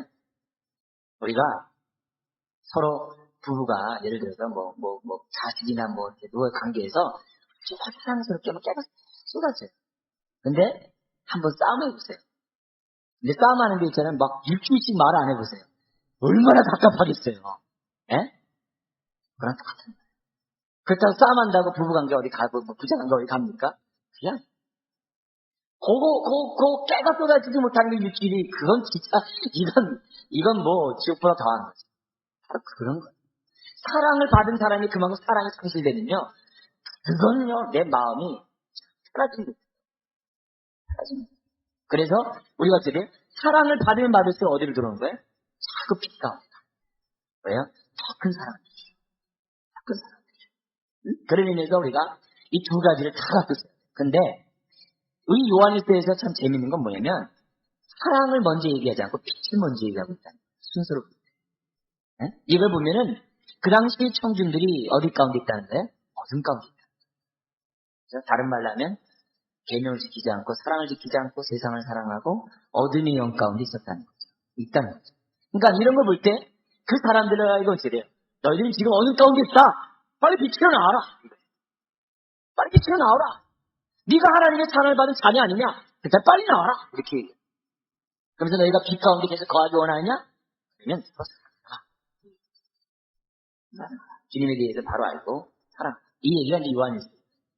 S1: 우리가 서로 부부가 예를 들어서 자식이나 이렇게 누구의 관계에서 아주 사랑스럽게 깨가 쏟아져요. 근데 한번 싸움해 보세요. 근데 싸움하는 게 있잖아요. 막 일주일씩 말 안 해보세요. 얼마나 답답하겠어요. 예? 그랑 똑같은 거예요. 그렇다고 싸움한다고 부부관계 어디 가고 부자관계 어디 갑니까? 그냥 깨가 쏟아지지 못하는 게 일주일이 그건 진짜 이건 지옥보다 더한 거지. 바로 그런 거예요. 사랑을 받은 사람이 그만큼 사랑이 상실되면요. 그거는요 내 마음이 사라집니다. 그래서 우리가 어떻게 사랑을 받으면 받을수록 어디로 들어오는 거예요? 자꾸 빛 가운데. 왜요? 더 큰 사랑. 더 큰 사랑. 그런 의미에서 우리가 이 두 가지를 다 갖고 있어요. 근데 이 요한일서에서 참 재밌는 건 뭐냐면 사랑을 먼저 얘기하지 않고 빛을 먼저 얘기하고 있다는 거예요. 순서로. 네? 이걸 보면은 그 당시 청중들이 어디 가운데 있다는 거예요? 어둠 가운데 있다는 거예요. 다른 말로 하면 계명을 지키지 않고 사랑을 지키지 않고 세상을 사랑하고 어둠의 영 가운데 있었다는 거죠. 있다는 거죠. 그러니까 이런 걸 볼 때 그 사람들은 이거 어떻게 돼요? 너희들이 지금 어둠 가운데 있다. 빨리 빛으로 나와라. 빨리 빛으로 나와라. 네가 하나님의 사랑을 받은 자녀 아니냐? 그때 빨리 나와라. 이렇게 얘기해요. 그러면서 너희가 빛 가운데 계속 거하기 원하느냐? 그러면 서서 나와라. 주님에 대해서 바로 알고 사랑. 이 얘기가 이제 요한일서.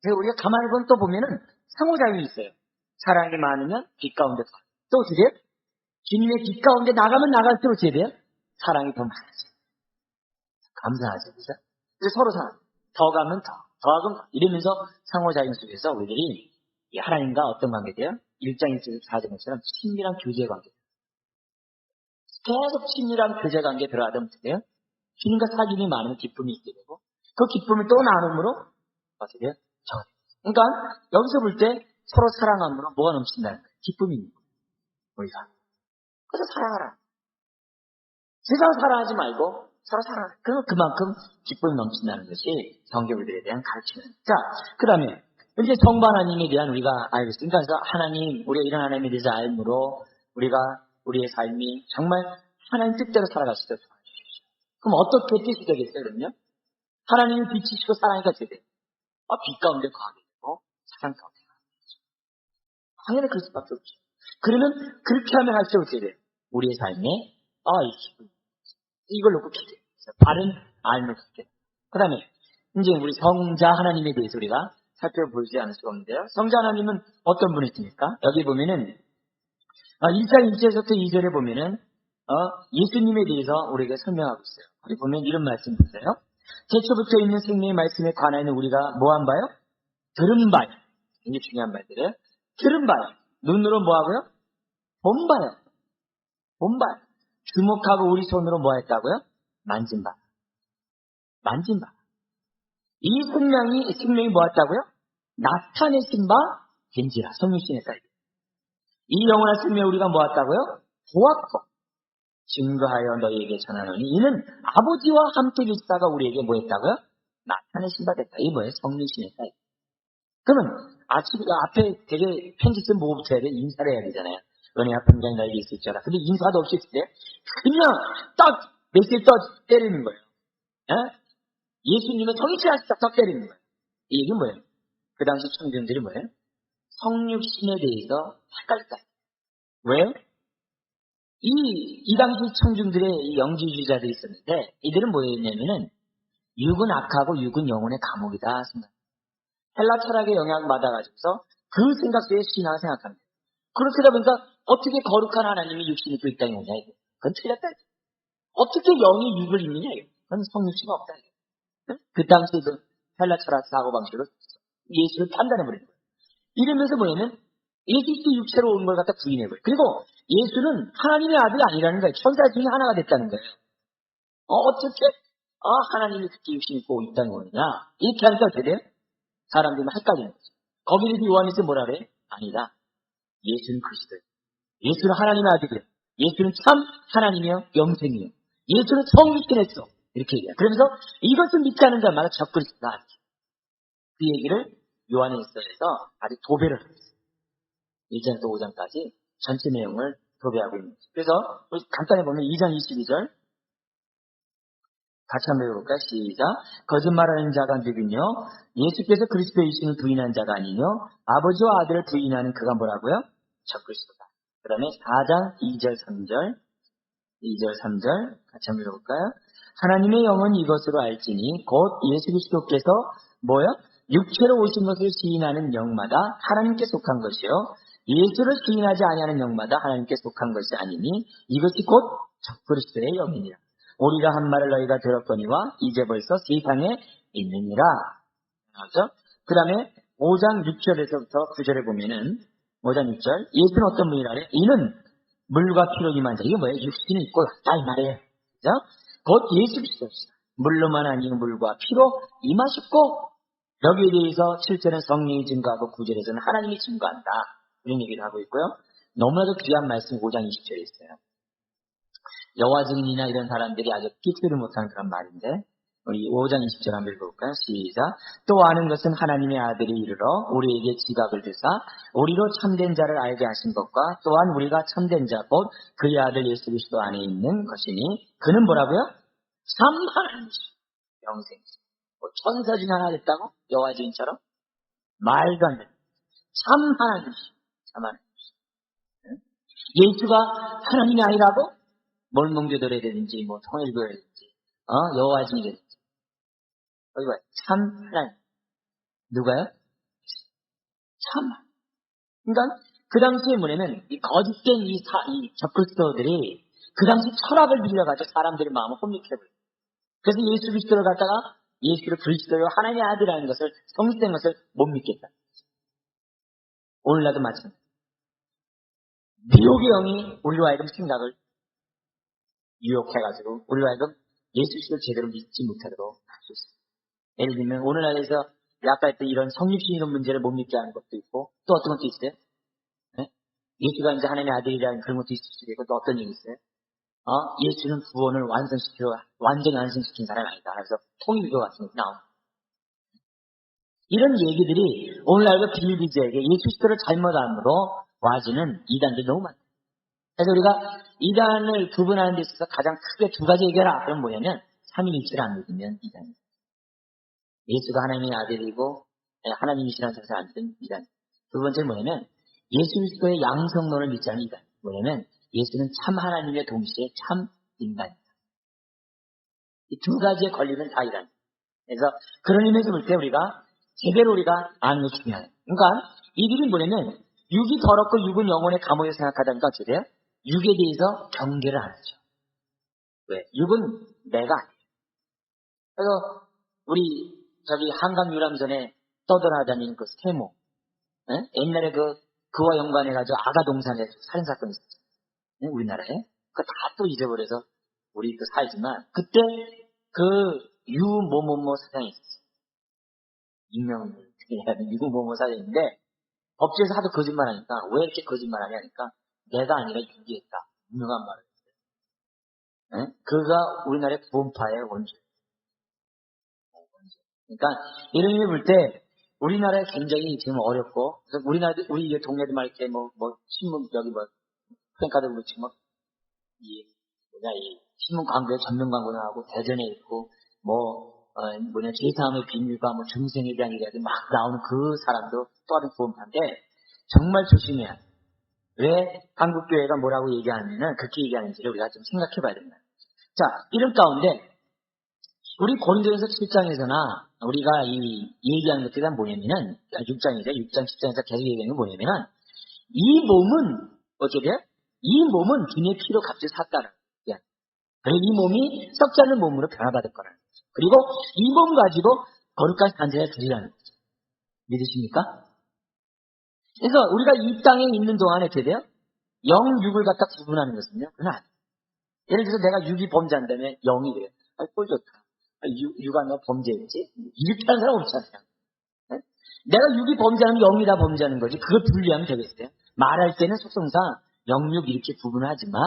S1: 그래서 우리가 가만히 보면 또 보면은 상호작용이 있어요. 사랑이 많으면 빛 가운데 또 어떻게 돼요? 주님의 빛 가운데 나가면 나갈수록 어떻게 돼요? 사랑이 더 많아져요. 감사하죠, 그죠? 그래서 서로 사랑. 더 가면 더하면 더. 이러면서 상호작용 속에서 우리들이 이 하나님과 어떤 관계돼요? 1장 1절에서 4절처럼 친밀한 교제 관계. 계속 친밀한 교제 관계 들어가다 보면 어떻게 돼요? 주님과 사귐이 많으면 기쁨이 있게 되고 그 기쁨을 또 나눔으로 어떻게 돼요? 그러니까 여기서 볼 때 서로 사랑함으로 뭐가 넘친다는 거예요? 기쁨이 있는 거예요. 우리가. 그래서 사랑하라. 세상 사랑하지 말고 서로 사랑하라. 그러면 그만큼 기쁨이 넘친다는 것이 성경들에 대한 가르침입니다. 자, 그 다음에 이제 성부 하나님에 대한 우리가 알고 있으니까 그래서 하나님, 우리가 이런 하나님에 대해서 알므로 우리가 우리의 삶이 정말 하나님 뜻대로 살아갈 수 있도록 도와주십시오. 그럼 어떻게 뜻이 되겠어요, 그럼요? 하나님이 빛이시고 사랑이가 되게 빛 가운데 거하게 되고 사랑 가운데 거하게 되죠. 당연히 그럴 수밖에 없죠. 그러면 그렇게 하면 할수록 어떻게 돼요? 우리의 삶에 이 기분 이걸 놓고 기대요. 바른 알을 갖게 돼요. 그 다음에 이제 우리 성자 하나님에 대해서 우리가 살펴보지 않을 수가 없는데요. 성자 하나님은 어떤 분이십니까? 여기 보면은 1장 1절부터 2절에 보면은 예수님에 대해서 우리에게 설명하고 있어요. 여기 보면 이런 말씀 보세요. 태초부터 있는 생명의 말씀에 관하여는 우리가 뭐한 바요? 들은 바요. 굉장히 중요한 말들이에요. 들은 바요. 눈으로 뭐하고요? 본 바요. 본 바요. 주목하고 우리 손으로 뭐 했다고요? 만진 바. 만진 바. 이 생명이 뭐 했다고요? 나타내신 바 된지라. 성육신의 사이. 이 영원한 생명 우리가 뭐 했다고요? 보았고 증거하여 너희에게 전하노니 이는 아버지와 함께 계시다가 우리에게 뭐 했다고요? 나타내신 바 됐다. 이게 뭐예요? 성육신의 사이. 그러면 앞에 되게 편지 쓴 뭐부터 해야 돼? 인사를 해야 되잖아요. 은혜 아픈 자 너에게 있을지어다. 근데 인사도 없이 있을 때 그냥 딱 메시지 떠 때리는 거예요. 예수님은 성육신하시다 딱 때리는 거예요. 이 얘기는 뭐예요? 그 당시 청중들이 뭐예요? 성육신에 대해서 헷갈렸다. 왜요? 이 당시 청중들의 영지주의자들이 있었는데 이들은 뭐였냐면은 육은 악하고 육은 영혼의 감옥이다 생각. 헬라 철학의 영향을 받아가지고서 그 생각 속에 신앙을 생각합니다. 그렇게 보니까 어떻게 거룩한 하나님이 육신을 입고 있다는 거냐 이거. 그건 틀렸다. 어떻게 영이 육을 입느냐 이거. 그건 성육신이 없다. 그 당시 그 헬라 철학 사고방식으로 예수를 판단해버리는 거예요. 이러면서 뭐냐면 예수도 육체로 온 걸 갖다 부인해버려요. 그리고 예수는 하나님의 아들이 아니라는 거예요. 천사 중에 하나가 됐다는 거예요. 어떻게 하나님이 그렇게 육신을 입고 있다는 거냐. 이렇게 하니까 어떻게 돼요? 사람들이 헷갈리는 거죠. 거기에서 요한일서 뭐라 그래요? 아니다. 예수는 그리스도예요. 예수는 하나님의 아들이에요. 예수는 참 하나님이요 영생이에요. 예수는 성육신했어. 이렇게 얘기해요. 그러면서 이것을 믿지 않는 자마다 적그리스도다. 그 얘기를 요한일서에서 아주 도배를 하고 있어요. 1장부터 5장까지 전체 내용을 도배하고 있는 거죠. 그래서 간단히 보면 2장 22절 같이 한번 읽어볼까요? 시작. 거짓말하는 자가 누구뇨? 예수께서 그리스도이심을 부인한 자가 아니뇨? 아버지와 아들을 부인하는 그가 뭐라고요? 적그리스도다. 그 다음에 4장 2절 3절 2절 3절 같이 한번 읽어볼까요? 하나님의 영은 이것으로 알지니 곧 예수 그리스도께서 뭐요? 육체로 오신 것을 시인하는 영마다 하나님께 속한 것이요 예수를 시인하지 아니하는 영마다 하나님께 속한 것이 아니니 이것이 곧 적그리스도의 영이니라. 우리가 한 말을 너희가 들었거니와 이제 벌써 세상에 있느니라. 그렇죠? 그 다음에 5장 6절에서부터 9절에 보면은 5장 6절 예수는 어떤 분이라래? 이는 물과 피로 임한 자. 이게 뭐예요? 육신이 있고 왔다 이 말이에요. 그죠? 곧 예수 그리스도시다. 물로만 아니고 물과 피로 임하셨고 여기에 대해서 7절은 성령이 증거하고 9절에서는 하나님이 증거한다. 이런 얘기를 하고 있고요. 너무나도 귀한 말씀 5장 20절에 있어요. 여호와 증인이나 이런 사람들이 아주 끼지를 못하는 그런 말인데 우리 5장 20절 한번 읽어볼까요? 시작. 또 아는 것은 하나님의 아들이 이르러 우리에게 지각을 주사 우리로 참된 자를 알게 하신 것과 또한 우리가 참된 자 곧 그의 아들 예수 그리스도 안에 있는 것이니 그는 뭐라고요? 참 하나님이시오. 영생이시오. 천사 중에 하나 됐다고? 여호와 증인처럼? 말도 안 돼. 참 하나님이시오. 참 하나님이시오. 예수가 하나님이 아니라고? 뭘 뭉겨들어야 되는지, 통일교회든지, 여호와 증인이든지. 여기 봐요. 참 하나님. 누가요? 참. 그러니까 그 당시에 뭐냐면 이 거짓된 이 적그리스도들이 그 당시 철학을 빌려가지고 사람들의 마음을 혼미케해버려요. 그래서 예수 그리스도를 갖다가 예수를 그리스도요 하나님의 아들이라는 것을 성립된 것을 못 믿겠다. 오늘날도 마찬가지. 미혹의 영이 우리와 하여금 생각을 유혹해가지고 우리와 하여금 예수 그리스도를 제대로 믿지 못하도록 할 수 있어요. 예를 들면 오늘날에서 아까 했던 이런 성립신 이런 문제를 못 믿게 하는 것도 있고 또 어떤 것도 있어요. 네? 예수가 이제 하나님의 아들이라는 그런 것도 있을 수도 있고 또 어떤 일이 있어요. 예수는 구원을 완전히 완성시킨 사람이 아니다. 그래서 통일교 같은 것이 나옵니다. 이런 얘기들이 오늘날도 빌리비즈에게 예수 그리스도를 잘못함으로 와지는 이단들이 너무 많다. 그래서 우리가 이단을 구분하는 데 있어서 가장 크게 두 가지 얘기해라. 그럼 뭐냐면 삼위일체를 안 믿으면 이단이다. 예수가 하나님의 아들이고 하나님이시라는 사실을 안 믿는 이단. 두 번째는 뭐냐면 예수 그리스도의 양성론을 믿지 않는 이단. 뭐냐면 예수는 참 하나님의 동시에 참 인간이다. 이 두 가지의 권리는 다 이단. 그래서 그런 의미에서 볼 때 우리가 제대로 우리가 아는 것이 중요해요. 그러니까 이들이 뭐냐면 육이 더럽고 육은 영혼의 감옥에 생각하다니까 어떻게 돼요? 육에 대해서 경계를 안 하죠. 왜? 육은 내가 아니에요. 그래서 우리 저기 한강 유람선에 떠돌아다니는 그 세모, 옛날에 그와 연관해가지고 아가 동산에 살인사건이 있었죠. 우리나라에. 그거 다 또 잊어버려서 우리 또 살지만 그때 그 유모모모 사장이 있었어요. 익명을 유모모모 사장인데 법조에서 하도 거짓말하니까 왜 이렇게 거짓말하냐 하니까 내가 아니라 유기했다. 유명한 말을 했어요. 그가 우리나라의 구원파의 원수예요. 그러니까 이런 의미 볼 때 우리나라에 굉장히 지금 어렵고 그래서 우리 동네도 막 이렇게 뭐 신문 여기 프랭카드 그렇지 이 신문 광고에 전면 광고 나오고 대전에 있고 제3의 비밀과 중생에 대한 이야기 막 나오는 그 사람도 또 다른 구원파인데 정말 조심해야 돼. 왜 한국교회가 뭐라고 얘기하면은 그렇게 얘기하는지를 우리가 좀 생각해 봐야 됩니다. 자, 이런 가운데 우리 고린도전서 7장에서나 우리가 이 얘기하는 것들이 뭐냐면은 6장, 10장에서 계속 얘기하는 게 뭐냐면은 이 몸은 어떻게 돼요? 이 몸은 주님의 피로 값을 샀다는 거예요. 그리고 이 몸이 썩지 않는 몸으로 변화받을 거라는 거죠. 그리고 이 몸 가지고 거룩한 산제를 드리라는 거죠. 믿으십니까? 그래서 우리가 이 땅에 있는 동안에 어떻게 돼요? 영, 육을 갖다 구분하는 것은요, 그건 아니에요. 예를 들어서 내가 육이 범죄한다면 영이 돼요. 꼴 좋다. 육아 너 범죄했지? 이렇게 하는 사람 없잖아요. 네? 내가 육이 범죄하면 영이 다 범죄하는 거지. 그걸 분리하면 되겠어요? 말할 때는 속성상 영육 이렇게 구분을 하지만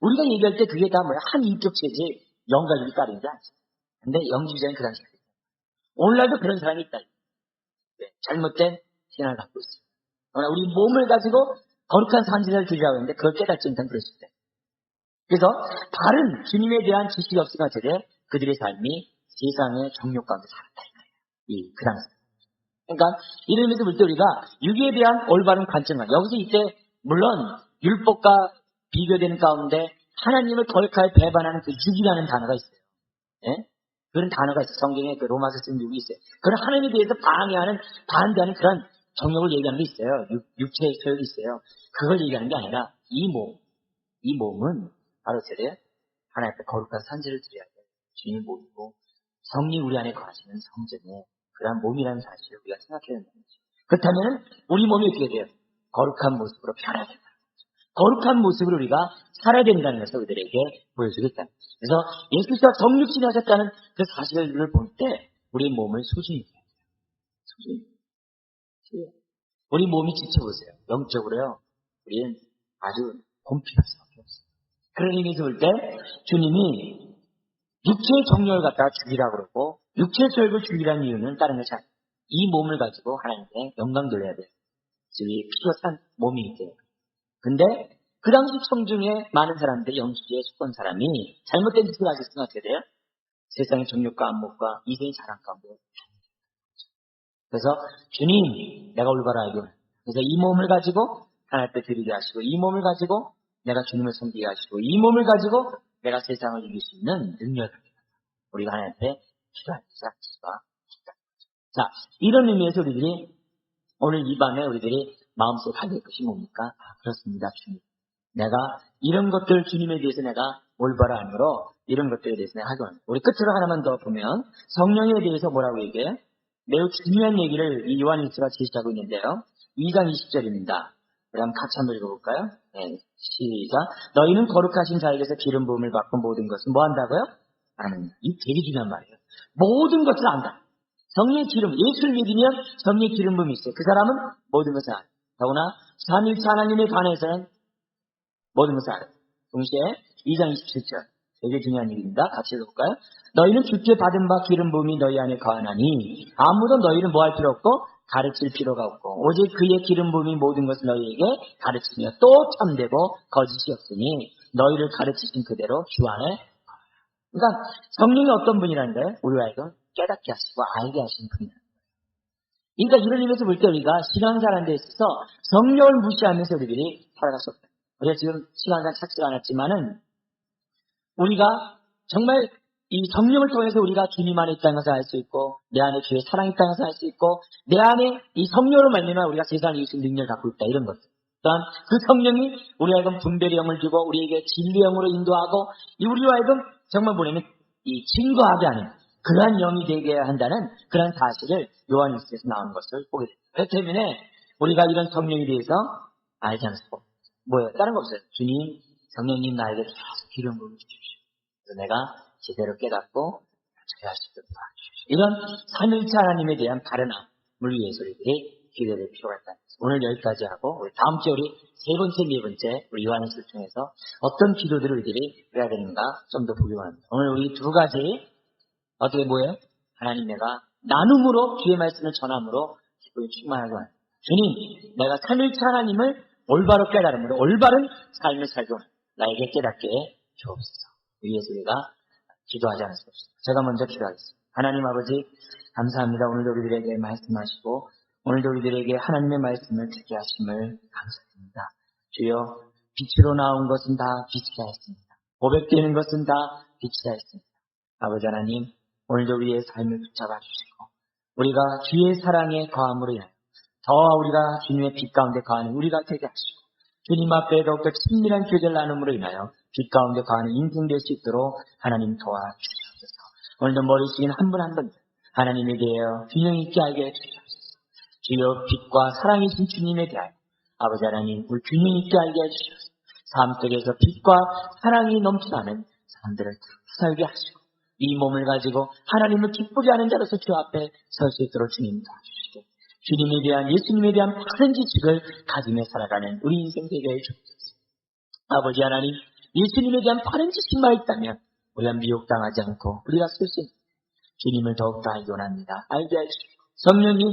S1: 우리가 얘기할 때 그게 다 뭐야? 한 인격체지 영과 육이 따르는 게 아니죠. 근데 영주의자는 그 당시에 그랬어요. 오늘날도 그런 사람이 있다. 네, 잘못된 신앙을 갖고 있어요. 그러나 우리 몸을 가지고 거룩한 산지를 드리라고 했는데 그걸 깨닫지 못한 그랬을 때. 그래서 바른 주님에 대한 지식이 없으니까 어떻게 돼? 그들의 삶이 세상의 정욕 가운데 살았다 이거예요. 그 당시. 그러니까 이런 의미에서 볼 때 우리가 육에 대한 올바른 관점과 여기서 이때 물론 율법과 비교되는 가운데 하나님을 거룩하게 배반하는 그 육이라는 단어가 있어요. 예? 그런 단어가 있어요. 성경에 그 로마서 쓴 육이 있어요. 그런 하나님에 대해서 반대하는 그런 정욕을 얘기하는 게 있어요. 육체의 소욕이 있어요. 그걸 얘기하는 게 아니라 이 몸은 바로 제대로 하나님 앞에 거룩한 산지를 드려야 돼. 주님의 몸이고 성령이 우리 안에 거하시는 성전에 그러한 몸이라는 사실을 우리가 생각해야 된다는 거죠. 그렇다면 우리 몸이 어떻게 돼요? 거룩한 모습으로 변해야 된다. 거룩한 모습으로 우리가 살아야 된다는 것을 우리들에게 보여주겠다. 그래서 예수가 정육신이 하셨다는 그 사실을 볼 때 우리 몸을 소중히 해야 돼요. 소중히. 우리 몸이 지쳐보세요. 영적으로요. 우리는 아주 곰피할 수밖에 없어요. 그런 의미에서 볼 때 주님이 육체의 정욕을 갖다가 죽이라고 그러고 육체의 소욕을 죽이라는 이유는 다른 것이 아니에요. 이 몸을 가지고 하나님께 영광 돌려야 돼요. 이 피가 산 몸이기 때문에. 근데 그 당시 청중에 많은 사람들이 영주주의에 속한 사람이 잘못된 짓을 하셨으면 어떻게 돼요? 세상의 정욕과 안목과 이생의 자랑 가운데. 그래서 주님 내가 올바라 알고 그래서 이 몸을 가지고 하나님 앞에 드리게 하시고 이 몸을 가지고 내가 주님을 섬기게 하시고 이 몸을 가지고 내가 세상을 이길 수 있는 능력을 우리가 하나님 앞에 기도하자. 자, 이런 의미에서 우리들이 오늘 이 밤에 우리들이 마음속에 가질 것이 뭡니까? 그렇습니다, 주님. 내가 이런 것들 주님에 대해서 내가 올바로 알므로 이런 것들에 대해서 내가 하건. 우리 끝으로 하나만 더 보면 성령에 대해서 뭐라고 얘기해요? 매우 중요한 얘기를 이 요한일서가 제시하고 있는데요. 2장 20절입니다. 우리 한번 같이 한번 읽어볼까요? 네, 시작. 너희는 거룩하신 자에게서 기름 부음을 받고 모든 것을 뭐 한다고요? 아는. 이 되게 중요한 말이에요. 모든 것을 안다. 성령의 기름, 예수를 믿으면 성령의 기름 부음이 있어요. 그 사람은 모든 것을 알아요. 더구나 삼일차 하나님에 관해서는 모든 것을 알아요. 동시에 2장 27절. 되게 중요한 얘기입니다. 같이 읽어볼까요? 너희는 주께 받은 바 기름 부음이 너희 안에 거하나니 아무도 너희를 뭐 할 필요 없고 가르칠 필요가 없고 오직 그의 기름 부음이 모든 것을 너희에게 가르치며 또 참되고 거짓이 없으니 너희를 가르치신 그대로 주 안에. 그러니까 성령이 어떤 분이라는 거예요? 우리가 이거 깨닫게 하시고 알게 하시는 분이라는 거예요. 그러니까 이런 의미에서 볼 때 우리가 신앙생활하는 데 있어서 성령을 무시하면서 우리들이 살아갈 수 없다. 우리가 지금 신앙생활 찾지 않았지만은 우리가 정말 이 성령을 통해서 우리가 주님 안에 있다는 것을 알 수 있고 내 안에 주의 사랑이 있다는 것을 알 수 있고 내 안에 이 성령으로 말미암아 우리가 세상을 이길 수 있는 능력을 갖고 있다 이런 것들. 또한 그 성령이 우리와 하여금 분별의 영을 주고 우리에게 진리의 영으로 인도하고 우리와 하여금 정말 뭐냐면 이 증거하게 하는 그러한 영이 되게 한다는 그런 사실을 요한일서에서 나오는 것을 보게 됩니다. 그렇기 때문에 우리가 이런 성령에 대해서 알지 않습니까? 뭐예요? 다른 거 없어요. 주님, 성령님 나에게 계속 기름 부음을 주십시오. 그래서 내가 제대로 깨닫고 제할 수 있도록 도와주십시오. 이런 삼일차 하나님에 대한 바른함을 위해서 우리들이 기도될 필요가 있다. 오늘 여기까지 하고 우리 다음 주에 우리 세 번째, 네 번째 우리 요한일서를 통해서 어떤 기도들을 우리들이 해야 되는가 좀 더 보기 원합니다. 오늘 우리 두 가지 어떻게 뭐예요? 하나님 내가 나눔으로 주의 말씀을 전함으로 기쁨이 충만하게 합니다. 주님, 내가 삼일차 하나님을 올바로 깨달음으로 올바른 삶을 살고 나에게 깨닫게 주옵소서. 위에서 우리가 기도하지 않을 수 없습니다. 제가 먼저 기도하겠습니다. 하나님 아버지 감사합니다. 오늘도 우리들에게 말씀하시고 오늘도 우리들에게 하나님의 말씀을 듣게 하심을 감사드립니다. 주여 빛으로 나온 것은 다 빛이 하였습니다. 고백되는 것은 다 빛이 하였습니다. 아버지 하나님 오늘도 우리의 삶을 붙잡아 주시고 우리가 주의 사랑에 거함으로 인하여 더 우리가 주님의 빛 가운데 거하는 우리가 되게 하시고 주님 앞에 더욱더 친밀한 교제를 나눔으로 인하여 빛 가운데 거하는 인생 될 수 있도록 하나님 도와주시옵소서. 오늘도 머리 숙인 한 분 한 분 하나님에 대하여 균형 있게 알게 해주시옵소서. 주여 빛과 사랑이신 주님에 대하여 아버지 하나님 우리 균형 있게 알게 해주시옵소서. 삶 속에서 빛과 사랑이 넘쳐나는 사람들을 살게 하시고 이 몸을 가지고 하나님을 기쁘게 하는 자로서 주 앞에 설 수 있도록 주님 도와주시고 주님에 대한 예수님에 대한 바른 지식을 가지며 살아가는 우리 인생 되게 해주옵소서. 아버지 하나님 예수님에 대한 바른 지식만 있다면 우리가 미혹당하지 않고 우리가 쓸 수 있는 주님을 더욱더 알기 원합니다. 알게 해주시고 성령님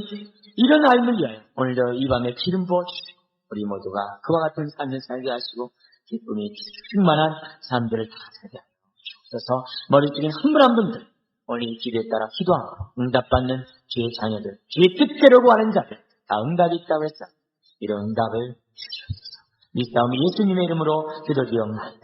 S1: 이런 삶을 위하여 오늘도 이 밤에 기름 부어주시고 우리 모두가 그와 같은 삶을 살게 하시고 기쁨이 충만한 삶들을 다 살게 하여 주옵소서. 머리 숙인 한 분 한 분들 오늘 이 기도에 따라 기도하고 응답받는 주의 자녀들 주의 뜻대로 구하는 자들 다 응답이 있다고 했어. 이런 응답을 주시옵소서. 이 싸움이 예수님의 이름으로 기도드리옵나이다.